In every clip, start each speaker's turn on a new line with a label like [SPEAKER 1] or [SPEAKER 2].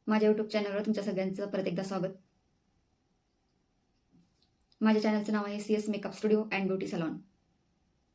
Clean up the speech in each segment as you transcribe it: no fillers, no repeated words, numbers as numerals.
[SPEAKER 1] माझ्या यूट्यूब चॅनलवर तुमच्या सगळ्यांचं परत एकदा स्वागत. माझ्या चॅनलचं नाव आहे CS makeup studio and beauty salon.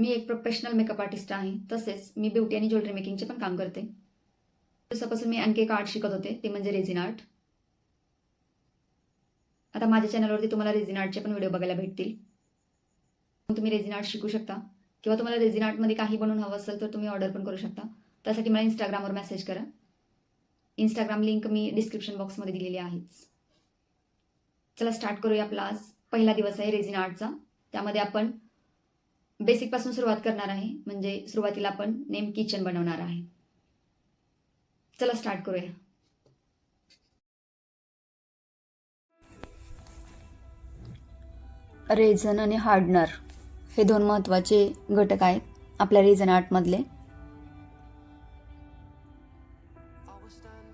[SPEAKER 1] मी एक प्रोफेशनल मेकअप आर्टिस्ट आहे. तसेच मी ब्युटी आणि ज्वेलरी मेकिंगचे पण काम करते. दिवसापासून मी आणखी एक आर्ट शिकत होते, ते म्हणजे रेझिन आर्ट. आता माझ्या चॅनलवरती तुम्हाला रेझिन आर्टचे पण व्हिडिओ बघायला भेटतील. तुम्ही रेझिन आर्ट शिकू शकता किंवा तुम्हाला रेझिन आर्टमध्ये काही बनवून हवं असेल तर तुम्ही ऑर्डर पण करू शकता. त्यासाठी मला इंस्टाग्रामवर मेसेज करा. इंस्टाग्राम लिंक मी डिस्क्रिप्शन बॉक्समध्ये दिलेली आहेच. चला स्टार्ट करूया. आपला आज पहिला दिवस आहे रेझिन आर्टचा. त्यामध्ये आपण बेसिकपासून सुरुवात करणार आहे. म्हणजे सुरुवातीला आपण नेम किचन बनवणार आहे. चला स्टार्ट करूया. रेझन आणि हार्डनर हे दोन महत्त्वाचे घटक आहेत आपल्या रेझन आर्टमधले.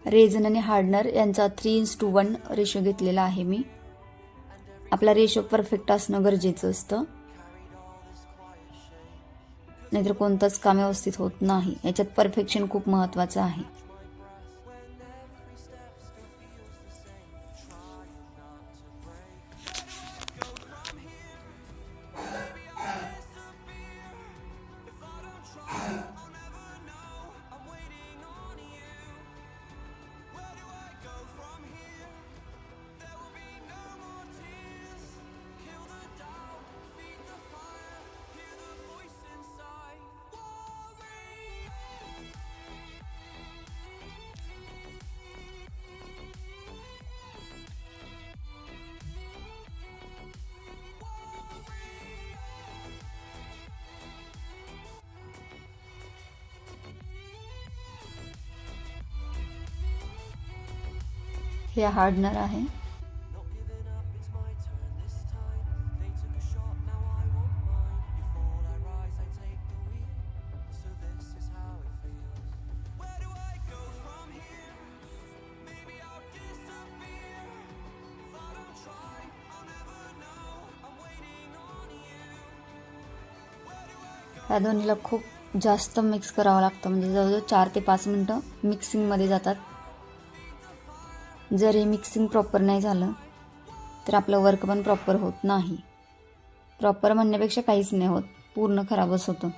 [SPEAKER 1] रेझन आणि हार्डनर यांचा 3:1 रेशो घेतलेला आहे मी. आपला रेशो परफेक्ट असणं गरजेचं असतं, नाहीतर कोणतंच काम व्यवस्थित होत नाही. याच्यात परफेक्शन खूप महत्त्वाचं आहे. हे हार्डनर आहे. ह्या दोन्हीला खूप जास्त मिक्स करावं लागतं, म्हणजे जवळजवळ 4 ते 5 मिनटं मिक्सिंगमध्ये जातात. जर हे मिक्सिंग प्रॉपर नाही झालं तर आपलं वर्क पण प्रॉपर होत नाही. प्रॉपर म्हणण्यापेक्षा काहीच नाही होत, पूर्ण खराबच होतं.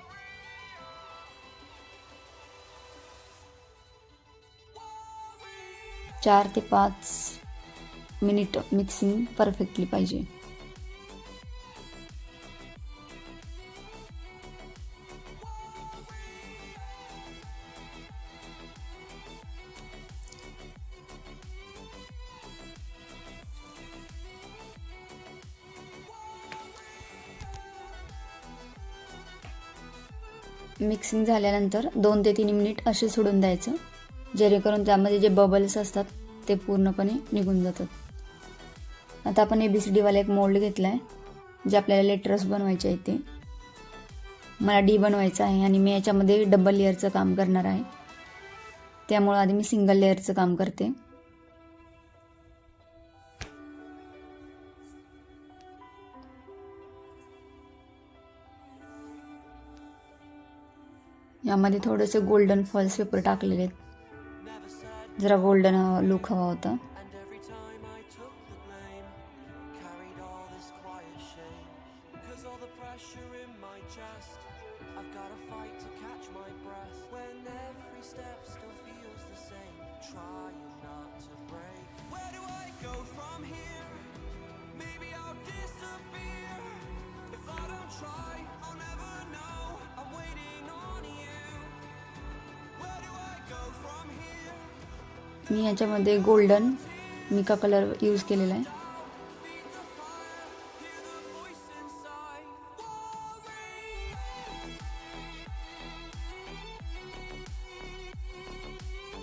[SPEAKER 1] चार ते 5 मिनिट मिक्सिंग परफेक्टली पाहिजे. मिक्सिंग झाल्यानंतर 2 ते 3 मिनिट असे सोडून द्यायचं, जेणेकरून त्यामध्ये जे बबल्स असतात ते पूर्णपणे निघून जातात. आता आपण ABCD वाला एक मोल्ड घेतला आहे, जे आपल्याला लेटर्स बनवायचे आहे. ते मला D बनवायचं आहे आणि मी याच्यामध्ये डबल लेअरचं काम करणार आहे. त्यामुळे आधी मी सिंगल लेअरचं काम करते. यामध्ये थोडेसे गोल्डन फॉल्स पेपर टाकलेले आहेत, जरा गोल्डन लुक हवा होता. मी याच्यामध्ये गोल्डन मिका कलर यूज केलेला आहे.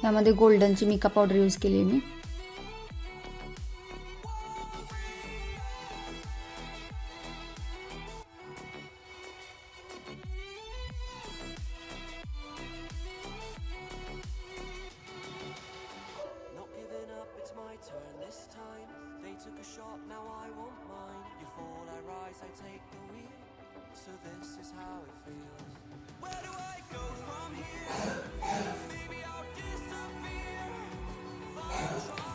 [SPEAKER 1] यामध्ये गोल्डनची मिका पावडर यूज केली आहे मी. So this is how it feels. Where do I go from here? Maybe I'll disappear. If I try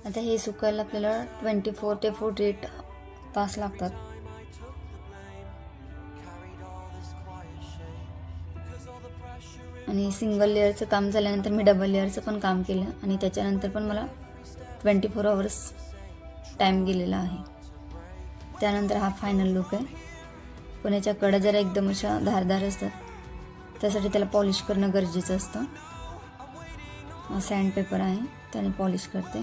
[SPEAKER 1] आता हे सुकायला आपल्याला 24 ते 48 तास लागतात. आणि सिंगल लेअरचं काम झाल्यानंतर मी डबल लेअरचं पण काम केलं आणि त्याच्यानंतर पण मला 24 आवर्स टाईम गेलेला आहे. त्यानंतर हा फायनल लुक आहे. पण याच्या कडा जरा एकदम अशा धारदार असतात, त्यासाठी त्याला पॉलिश करणं गरजेचं असतं. हा सँड पेपर आहे, त्याने पॉलिश करते.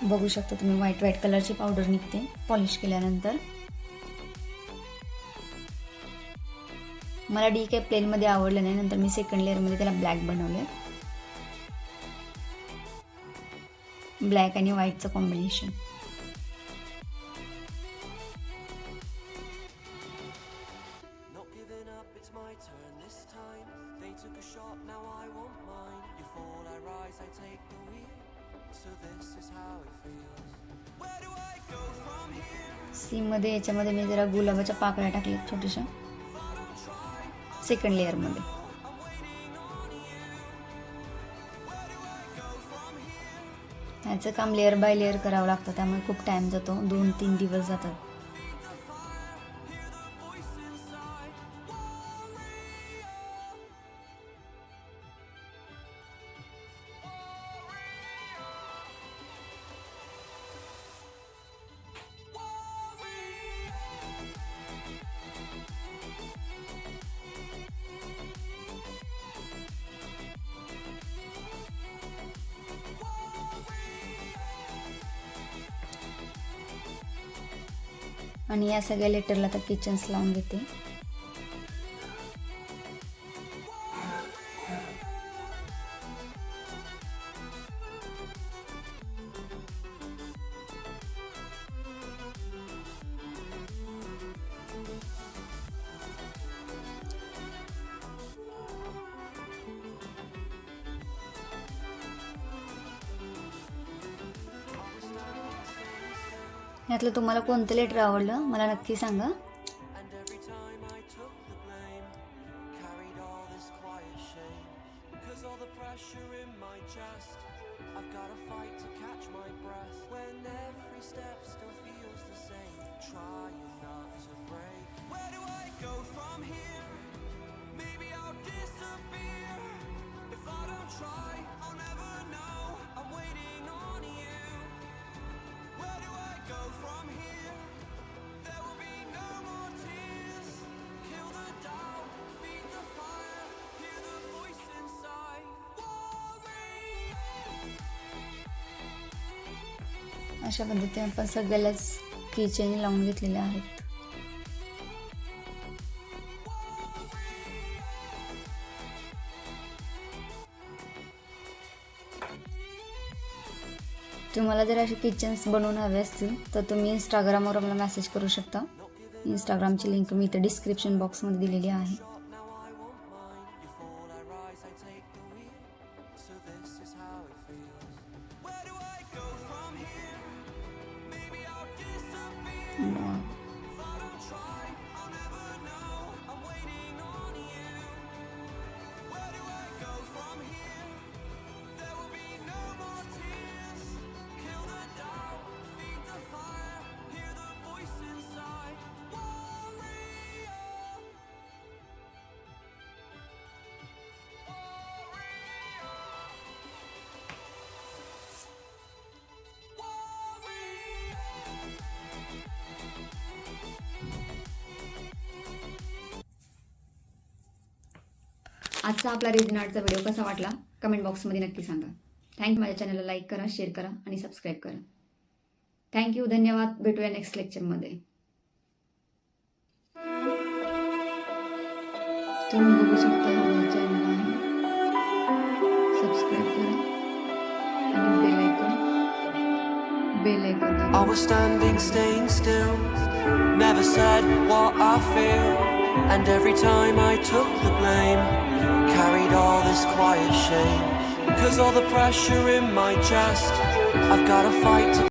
[SPEAKER 1] बघू शकता तुम्ही व्हाईट कलरची पावडर निघते पॉलिश केल्यानंतर. मला डी काही प्लेनमध्ये आवडलं नाही, नंतर मी सेकंड लेअरमध्ये त्याला ब्लॅक बनवले. ब्लॅक आणि व्हाईटचं कॉम्बिनेशन. सीमध्ये याच्यामध्ये मी जरा गुलाबाच्या पाकळ्या टाकल्या छोट्याशा सेकंड लेअरमध्ये. ह्याचं काम लेअर बाय लेअर करावं लागतं, त्यामुळे खूप टाइम जातो, 2-3 दिवस जातात. आणि या सगळ्या लेटरला तर किचन्स लावून घेते. यातलं तुम्हाला कोणतं लेटर आवडलं मला नक्की सांगा. अशा पद्धतीने आपण सगळ्यालाच किचेन लावून घेतलेले आहेत. तुम्हाला जर असे किचन्स बनवून हवे असतील तर तुम्ही इंस्टाग्रामवर मला मेसेज करू शकता. इंस्टाग्रामची लिंक मी इथे डिस्क्रिप्शन बॉक्समध्ये दिलेली आहे. आजचा आपला रेझिन आर्टचा व्हिडिओ कसा वाटला कमेंट बॉक्समध्ये नक्की सांगा. थँक्यू. माझ्या चॅनलला लाईक करा, शेअर करा आणि सबस्क्राईब करा. थँक्यू. धन्यवाद. भेटूया नेक्स्ट लेक्चरमध्ये. तुम्ही बघू शकता माझा चॅनल आहे, सबस्क्राईब करा आणि bell icon. I was standing, staying still, never said what I feel, and every time I took the blame, carried all this quiet shame, 'cause all the pressure in my chest, I've gotta fight to